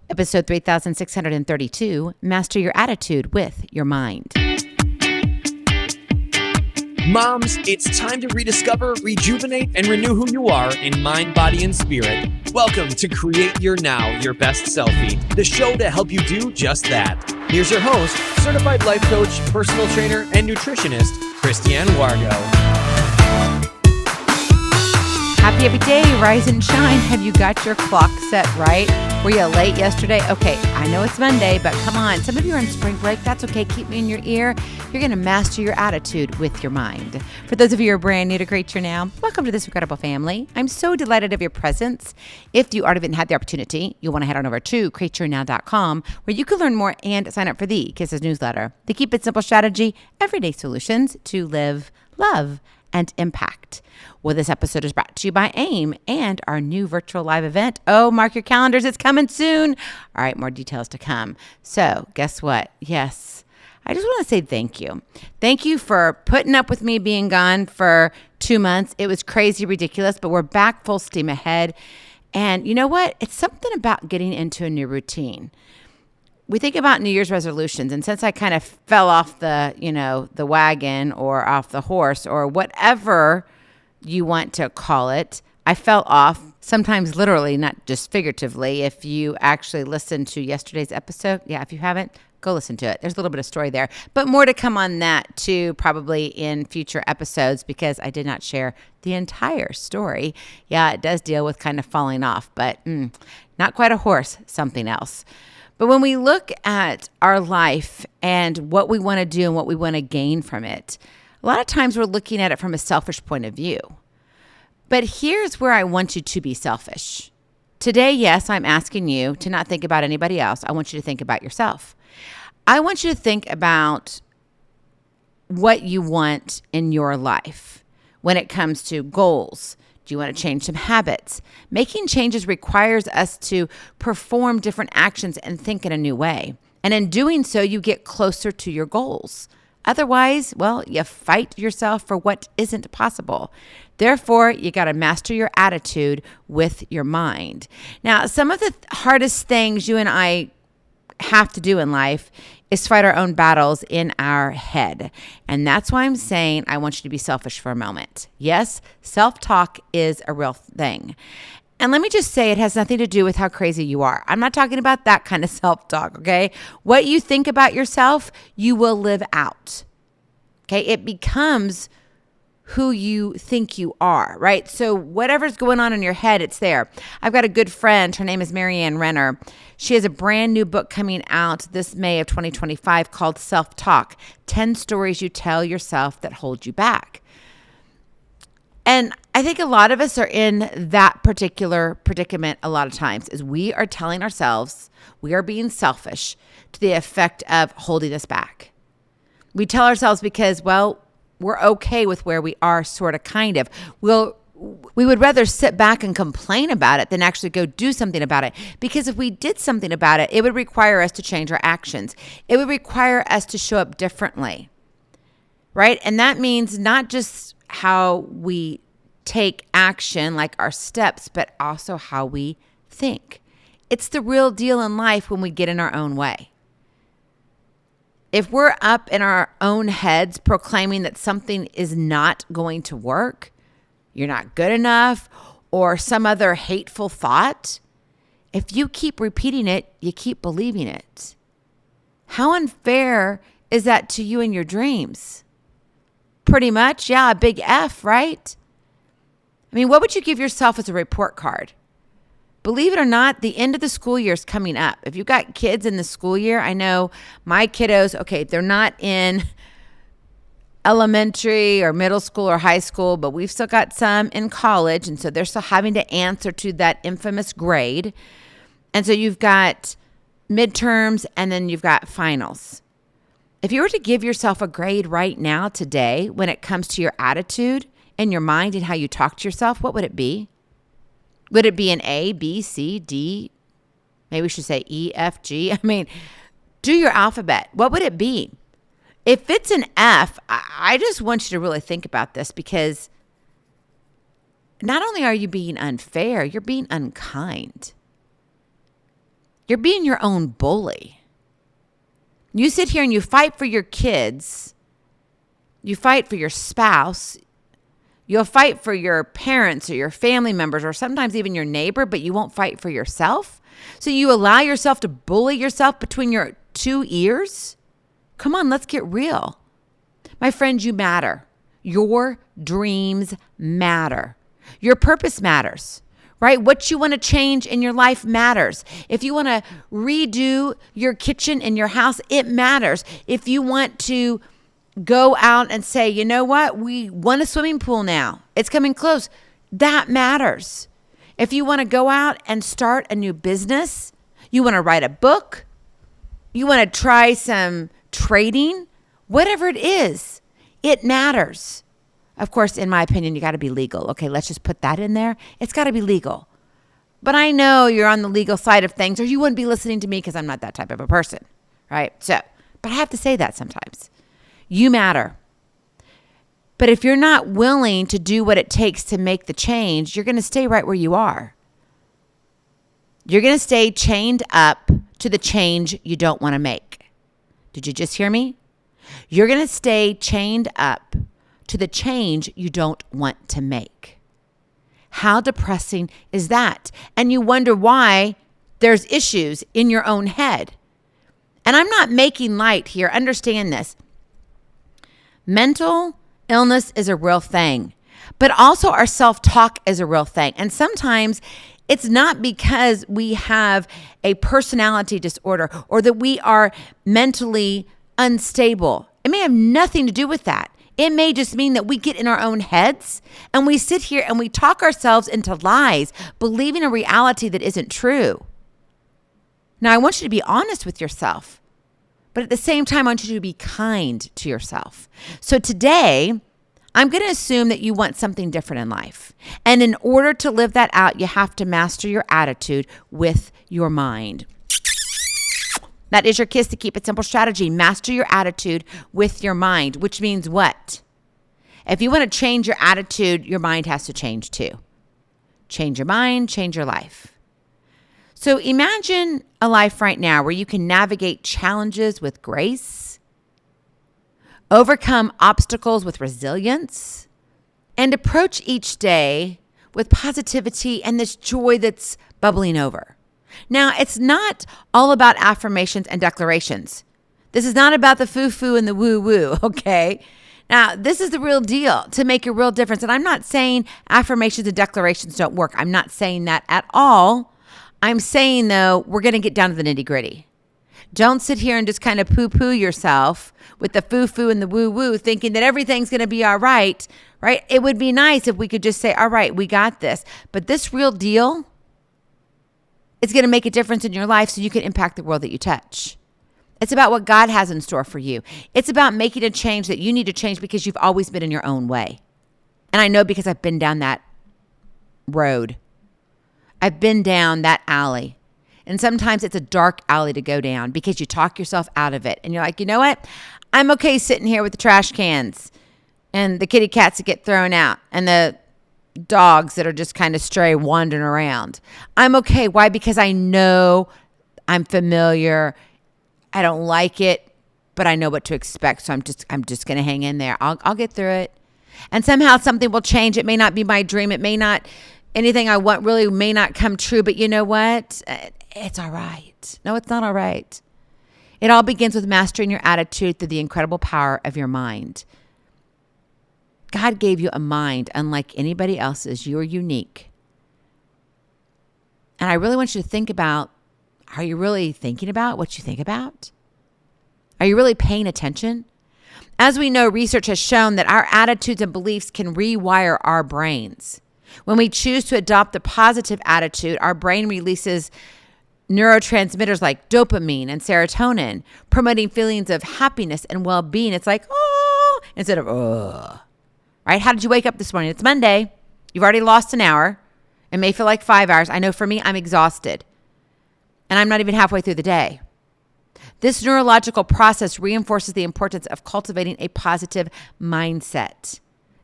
Episode 3632, Master Your Attitude with Your Mind. Moms, it's time to rediscover, rejuvenate, and renew who you are in mind, body, and spirit. Welcome to Create Your Now, Your Best Selfie, the show to help you do just that. Here's your host, certified life coach, personal trainer, and nutritionist, Christiane Wargo. Happy every day, rise and shine. Have you got your clock set right? Were you late yesterday? Okay, I know it's Monday, but come on. Some of you are on spring break. That's okay. Keep me in your ear. You're going to master your attitude with your mind. For those of you who are brand new to Create Your Now, welcome to this incredible family. I'm so delighted of your presence. If you already haven't had the opportunity, you'll want to head on over to createyournow.com where you can learn more and sign up for the Kisses newsletter. The Keep It Simple strategy, everyday solutions to live, love, and impact. Well, this episode is brought to you by AIM and our new virtual live event. Oh, mark your calendars. It's coming soon. All right, more details to come. So guess what? Yes, I just want to say thank you. Thank you for putting up with me being gone for 2 months. It was crazy, ridiculous, but we're back full steam ahead. And you know what? It's something about getting into a new routine. We think about New Year's resolutions, and since I kind of fell off the wagon or off the horse or whatever you want to call it, I fell off, sometimes literally, not just figuratively. If you actually listened to yesterday's episode, if you haven't, go listen to it. There's a little bit of story there, but more to come on that too, probably in future episodes, because I did not share the entire story. Yeah, it does deal with kind of falling off, but not quite a horse, something else. But when we look at our life and what we want to do and what we want to gain from it, a lot of times we're looking at it from a selfish point of view. But here's where I want you to be selfish. Today, yes, I'm asking you to not think about anybody else. I want you to think about yourself. I want you to think about what you want in your life when it comes to goals. Do you want to change some habits? Making changes requires us to perform different actions and think in a new way. And in doing so, you get closer to your goals. Otherwise, you fight yourself for what isn't possible. Therefore, you got to master your attitude with your mind. Now, some of the hardest things you and I have to do in life is fight our own battles in our head. And that's why I'm saying I want you to be selfish for a moment. Yes, self-talk is a real thing. And let me just say it has nothing to do with how crazy you are. I'm not talking about that kind of self-talk, okay? What you think about yourself, you will live out, okay? It becomes who you think you are, right? So whatever's going on in your head, it's there. I've got a good friend. Her name is Marianne Renner. She has a brand new book coming out this May of 2025 called Self-Talk, 10 Stories You Tell Yourself That Hold You Back. And I think a lot of us are in that particular predicament a lot of times, is we are telling ourselves we are being selfish to the effect of holding us back. We tell ourselves because, we're okay with where we are, sort of, kind of. We would rather sit back and complain about it than actually go do something about it. Because if we did something about it, it would require us to change our actions. It would require us to show up differently, right? And that means not just how we take action, like our steps, but also how we think. It's the real deal in life when we get in our own way. If we're up in our own heads proclaiming that something is not going to work, you're not good enough, or some other hateful thought, if you keep repeating it, you keep believing it. How unfair is that to you and your dreams? Pretty much, a big F, right? I mean, what would you give yourself as a report card? Believe it or not, the end of the school year is coming up. If you've got kids in the school year, I know my kiddos, okay, they're not in elementary or middle school or high school, but we've still got some in college. And so they're still having to answer to that infamous grade. And so you've got midterms and then you've got finals. If you were to give yourself a grade right now, today, when it comes to your attitude and your mind and how you talk to yourself, what would it be? Would it be an A, B, C, D? Maybe we should say E, F, G. I mean, do your alphabet. What would it be? If it's an F, I just want you to really think about this, because not only are you being unfair, you're being unkind. You're being your own bully. You sit here and you fight for your kids. You fight for your spouse. You'll fight for your parents or your family members or sometimes even your neighbor, but you won't fight for yourself. So you allow yourself to bully yourself between your two ears? Come on, let's get real. My friend, you matter. Your dreams matter. Your purpose matters. Right? What you want to change in your life matters. If you want to redo your kitchen in your house, it matters. If you want to go out and say, you know what? We want a swimming pool now. It's coming close. That matters. If you want to go out and start a new business, you want to write a book, you want to try some trading, whatever it is, it matters. Of course, in my opinion, you got to be legal. Okay, let's just put that in there. It's got to be legal. But I know you're on the legal side of things, or you wouldn't be listening to me because I'm not that type of a person, right? So, but I have to say that sometimes. You matter. But if you're not willing to do what it takes to make the change, you're going to stay right where you are. You're going to stay chained up to the change you don't want to make. Did you just hear me? You're going to stay chained up to the change you don't want to make. How depressing is that? And you wonder why there's issues in your own head. And I'm not making light here. Understand this. Mental illness is a real thing, but also our self-talk is a real thing. And sometimes it's not because we have a personality disorder or that we are mentally unstable. It may have nothing to do with that. It may just mean that we get in our own heads and we sit here and we talk ourselves into lies, believing a reality that isn't true. Now, I want you to be honest with yourself, but at the same time, I want you to be kind to yourself. So today, I'm going to assume that you want something different in life. And in order to live that out, you have to master your attitude with your mind. That is your kiss to keep it simple strategy. Master your attitude with your mind, which means what? If you want to change your attitude, your mind has to change too. Change your mind, change your life. So imagine a life right now where you can navigate challenges with grace, overcome obstacles with resilience, and approach each day with positivity and this joy that's bubbling over. Now, it's not all about affirmations and declarations. This is not about the foo-foo and the woo-woo, okay? Now, this is the real deal to make a real difference. And I'm not saying affirmations and declarations don't work. I'm not saying that at all. I'm saying, though, we're going to get down to the nitty-gritty. Don't sit here and just kind of poo-poo yourself with the foo-foo and the woo-woo thinking that everything's going to be all right, right? It would be nice if we could just say, all right, we got this. But this real deal, it's going to make a difference in your life so you can impact the world that you touch. It's about what God has in store for you. It's about making a change that you need to change because you've always been in your own way. And I know because I've been down that road. I've been down that alley. And sometimes it's a dark alley to go down because you talk yourself out of it. And you're like, you know what? I'm okay sitting here with the trash cans and the kitty cats that get thrown out and the dogs that are just kind of stray wandering around. I'm okay. Why? Because I know I'm familiar. I don't like it, but I know what to expect. So I'm just going to hang in there. I'll get through it. And somehow something will change. It may not be my dream. It may not, anything I want really may not come true, but you know what? It's all right. No, it's not all right. It all begins with mastering your attitude through the incredible power of your mind. God gave you a mind unlike anybody else's. You're unique. And I really want you to think about, are you really thinking about what you think about? Are you really paying attention? As we know, research has shown that our attitudes and beliefs can rewire our brains. When we choose to adopt a positive attitude, our brain releases neurotransmitters like dopamine and serotonin, promoting feelings of happiness and well-being. It's like, oh, instead of, oh. Right? How did you wake up this morning? It's Monday. You've already lost an hour. It may feel like 5 hours. I know for me, I'm exhausted. And I'm not even halfway through the day. This neurological process reinforces the importance of cultivating a positive mindset.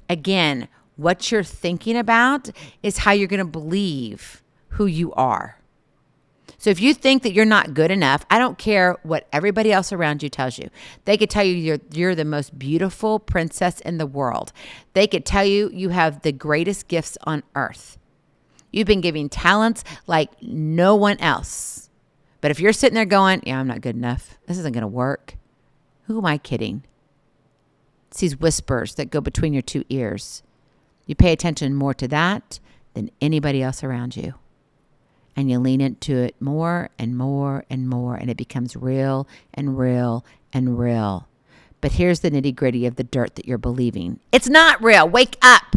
Again, what you're thinking about is how you're going to believe who you are. So if you think that you're not good enough, I don't care what everybody else around you tells you. They could tell you you're the most beautiful princess in the world. They could tell you you have the greatest gifts on earth. You've been given talents like no one else. But if you're sitting there going, yeah, I'm not good enough. This isn't going to work. Who am I kidding? It's these whispers that go between your two ears. You pay attention more to that than anybody else around you. And you lean into it more and more and more, and it becomes real and real and real. But here's the nitty-gritty of the dirt that you're believing. It's not real. Wake up.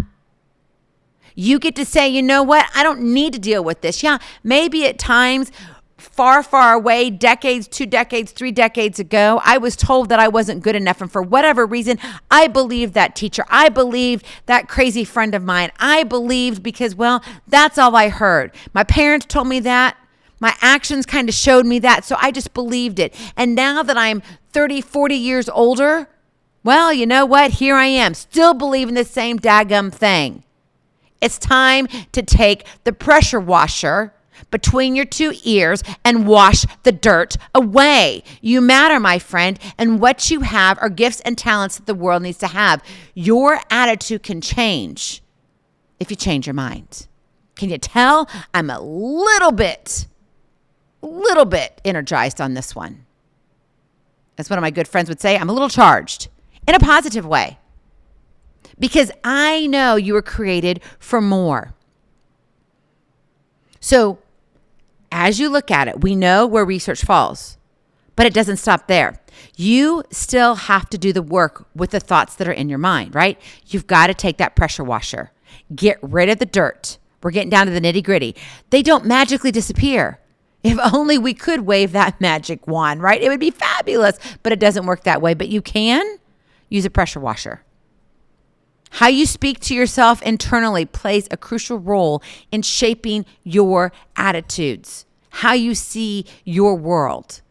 You get to say, you know what? I don't need to deal with this. Yeah, maybe at times far, far away, decades, 2 decades, 3 decades ago, I was told that I wasn't good enough. And for whatever reason, I believed that teacher. I believed that crazy friend of mine. I believed because, well, that's all I heard. My parents told me that. My actions kind of showed me that. So I just believed it. And now that I'm 30, 40 years older, well, you know what? Here I am, still believing the same daggum thing. It's time to take the pressure washer between your two ears and wash the dirt away. You matter, my friend, and what you have are gifts and talents that the world needs to have. Your attitude can change if you change your mind. Can you tell I'm a little bit energized on this one? As one of my good friends would say, I'm a little charged in a positive way. Because I know you were created for more. So as you look at it, we know where research falls, but it doesn't stop there. You still have to do the work with the thoughts that are in your mind, right? You've got to take that pressure washer, get rid of the dirt. We're getting down to the nitty gritty. They don't magically disappear. If only we could wave that magic wand, right? It would be fabulous, but it doesn't work that way. But you can use a pressure washer. How you speak to yourself internally plays a crucial role in shaping your attitudes, how you see your world.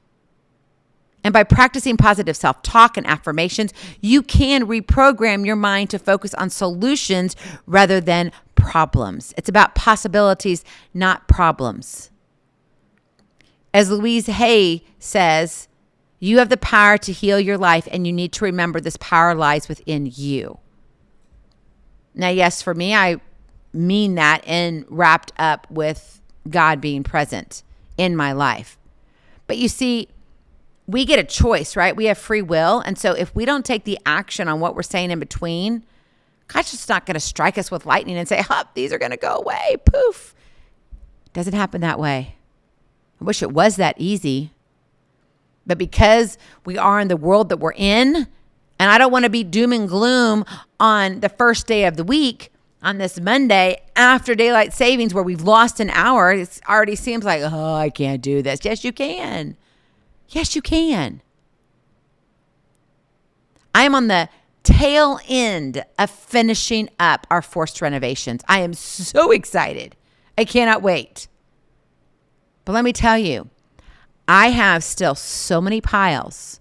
And by practicing positive self-talk and affirmations, you can reprogram your mind to focus on solutions rather than problems. It's about possibilities, not problems. As Louise Hay says, you have the power to heal your life, and you need to remember this power lies within you. Now, yes, for me, I mean that and wrapped up with God being present in my life. But you see, we get a choice, right? We have free will. And so if we don't take the action on what we're saying in between, God's just not going to strike us with lightning and say, hup, these are going to go away. Poof. It doesn't happen that way. I wish it was that easy. But because we are in the world that we're in, and I don't want to be doom and gloom on the first day of the week, on this Monday after daylight savings where we've lost an hour. It already seems like, oh, I can't do this. Yes, you can. Yes, you can. I am on the tail end of finishing up our forced renovations. I am so excited. I cannot wait. But let me tell you, I have still so many piles.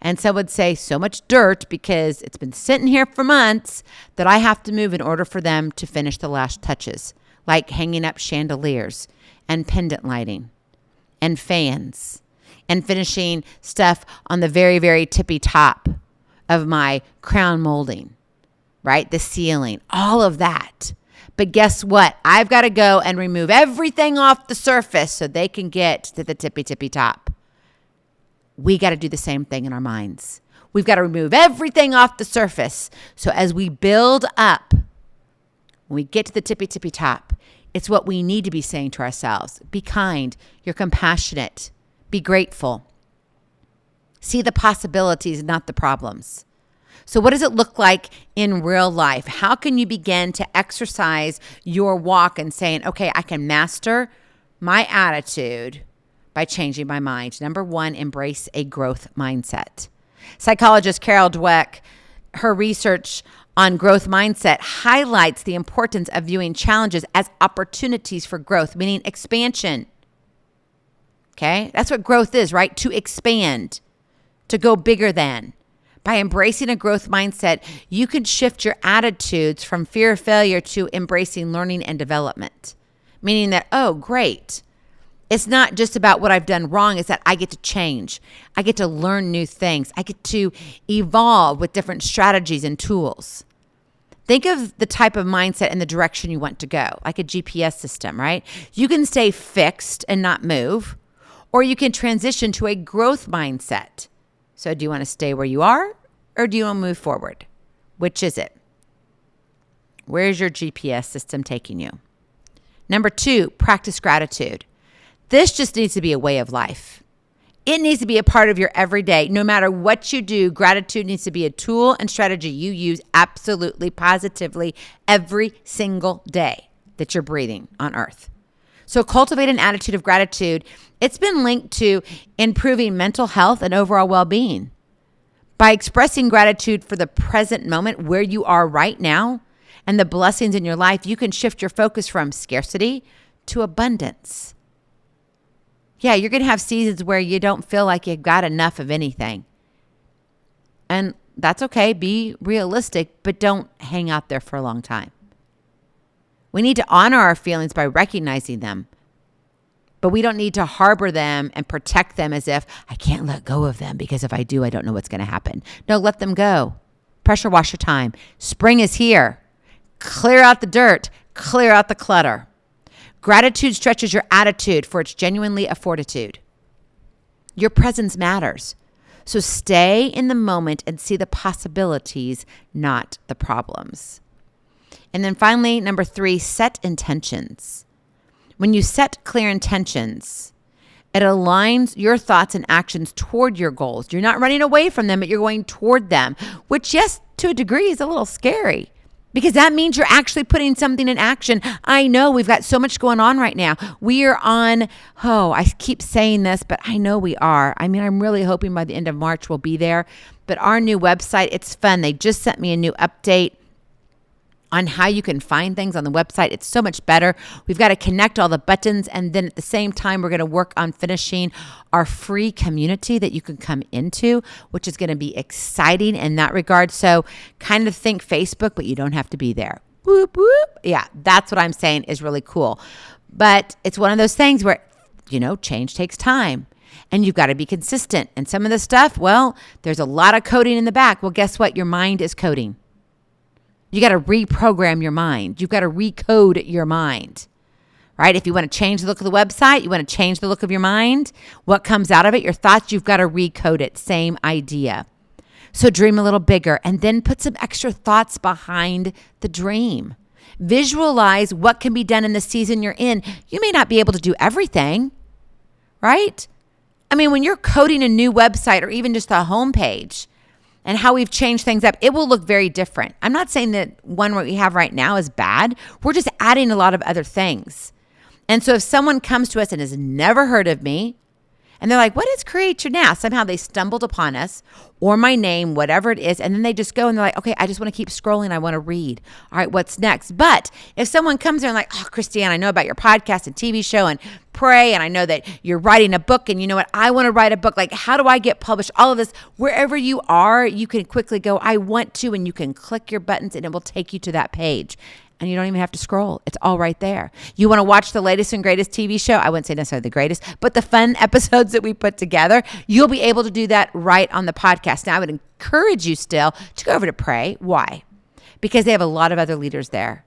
And some would say so much dirt because it's been sitting here for months that I have to move in order for them to finish the last touches, like hanging up chandeliers and pendant lighting and fans and finishing stuff on the very, very tippy top of my crown molding, right? The ceiling, all of that. But guess what? I've got to go and remove everything off the surface so they can get to the tippy, tippy top. We got to do the same thing in our minds. We've got to remove everything off the surface. So as we build up, when we get to the tippy, tippy top, it's what we need to be saying to ourselves. Be kind. You're compassionate. Be grateful. See the possibilities, not the problems. So what does it look like in real life? How can you begin to exercise your walk and saying, okay, I can master my attitude by changing my mind? Number one, embrace a growth mindset. Psychologist Carol Dweck, her research on growth mindset highlights the importance of viewing challenges as opportunities for growth, meaning expansion. Okay? That's what growth is, right? To expand, to go bigger than. By embracing a growth mindset, you can shift your attitudes from fear of failure to embracing learning and development, meaning that, oh, great. It's not just about what I've done wrong. It's that I get to change. I get to learn new things. I get to evolve with different strategies and tools. Think of the type of mindset and the direction you want to go, like a GPS system, right? You can stay fixed and not move, or you can transition to a growth mindset. So do you want to stay where you are, or do you want to move forward? Which is it? Where's your GPS system taking you? Number 2, practice gratitude. This just needs to be a way of life. It needs to be a part of your everyday. No matter what you do, gratitude needs to be a tool and strategy you use absolutely, positively every single day that you're breathing on earth. So cultivate an attitude of gratitude. It's been linked to improving mental health and overall well-being. By expressing gratitude for the present moment where you are right now and the blessings in your life, you can shift your focus from scarcity to abundance. Yeah, you're going to have seasons where you don't feel like you've got enough of anything. And that's okay. Be realistic, but don't hang out there for a long time. We need to honor our feelings by recognizing them, but we don't need to harbor them and protect them as if I can't let go of them because if I do, I don't know what's going to happen. No, let them go. Pressure wash your time. Spring is here. Clear out the dirt. Clear out the clutter. Gratitude stretches your attitude, for it's genuinely a fortitude. Your presence matters. So stay in the moment and see the possibilities, not the problems. And then finally, number 3, set intentions. When you set clear intentions, it aligns your thoughts and actions toward your goals. You're not running away from them, but you're going toward them, which, yes, to a degree is a little scary. Because that means you're actually putting something in action. I know we've got so much going on right now. We are on, I keep saying this, but I know we are. I mean, I'm really hoping by the end of March we'll be there. But our new website, it's fun. They just sent me a new update on how you can find things on the website. It's so much better. We've got to connect all the buttons. And then at the same time, we're going to work on finishing our free community that you can come into, which is going to be exciting in that regard. So kind of think Facebook, but you don't have to be there. Whoop, whoop. Yeah, that's what I'm saying is really cool. But it's one of those things where, change takes time. And you've got to be consistent. And some of the stuff, there's a lot of coding in the back. Well, guess what? Your mind is coding. You got to reprogram your mind. You've got to recode your mind, right? If you want to change the look of the website, you want to change the look of your mind, what comes out of it, your thoughts, you've got to recode it. Same idea. So dream a little bigger and then put some extra thoughts behind the dream. Visualize what can be done in the season you're in. You may not be able to do everything, right? I mean, when you're coding a new website or even just a homepage, and how we've changed things up, it will look very different. I'm not saying that one we have right now is bad. We're just adding a lot of other things. And so if someone comes to us and has never heard of me, and they're like, what is Create Your Now? Somehow they stumbled upon us or my name, whatever it is. And then they just go and they're like, okay, I just want to keep scrolling. I want to read. All right, what's next? But if someone comes there and like, oh, Christiane, I know about your podcast and TV show and pray. And I know that you're writing a book and you know what? I want to write a book. Like, how do I get published? All of this, wherever you are, you can quickly go, I want to, and you can click your buttons and it will take you to that page. And you don't even have to scroll. It's all right there. You want to watch the latest and greatest TV show? I wouldn't say necessarily the greatest, but the fun episodes that we put together, you'll be able to do that right on the podcast. Now, I would encourage you still to go over to Pray. Why? Because they have a lot of other leaders there.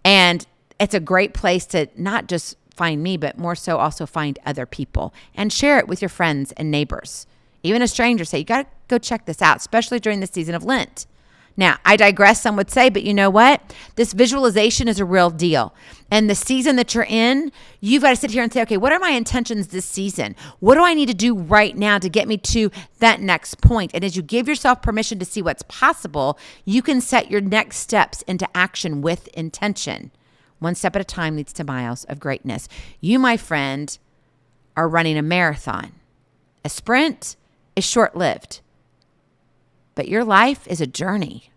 And it's a great place to not just find me, but more so also find other people and share it with your friends and neighbors. Even a stranger, say, you got to go check this out, especially during the season of Lent. Now, I digress, some would say, but you know what? This visualization is a real deal. And the season that you're in, you've got to sit here and say, okay, what are my intentions this season? What do I need to do right now to get me to that next point? And as you give yourself permission to see what's possible, you can set your next steps into action with intention. One step at a time leads to miles of greatness. You, my friend, are running a marathon. A sprint is short-lived. But your life is a journey.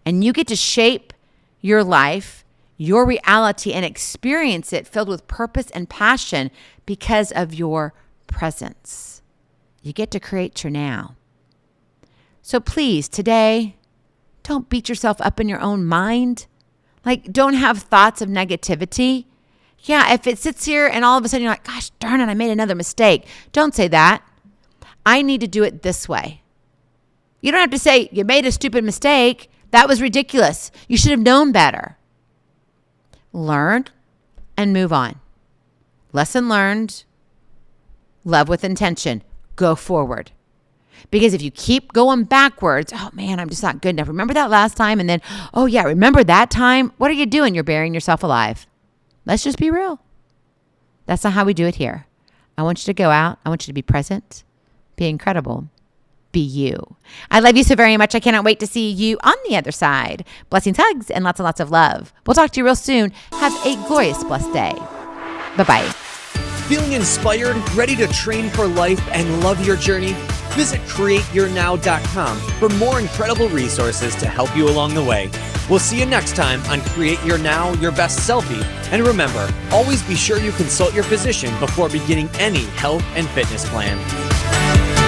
And you get to shape your life, your reality, and experience it filled with purpose and passion because of your presence. You get to create your now. So please, today, don't beat yourself up in your own mind. Like, don't have thoughts of negativity. Yeah, if it sits here and all of a sudden you're like, gosh, darn it, I made another mistake. Don't say that. I need to do it this way. You don't have to say, you made a stupid mistake. That was ridiculous. You should have known better. Learn and move on. Lesson learned. Love with intention. Go forward. Because if you keep going backwards, oh man, I'm just not good enough. Remember that last time? And then, oh yeah, remember that time? What are you doing? You're burying yourself alive. Let's just be real. That's not how we do it here. I want you to go out. I want you to be present, be incredible, be you. I love you so very much. I cannot wait to see you on the other side. Blessings, hugs, and lots of love. We'll talk to you real soon. Have a glorious, blessed day. Bye-bye. Feeling inspired, ready to train for life and love your journey? Visit createyournow.com for more incredible resources to help you along the way. We'll see you next time on Create Your Now, Your Best Selfie. And remember, always be sure you consult your physician before beginning any health and fitness plan.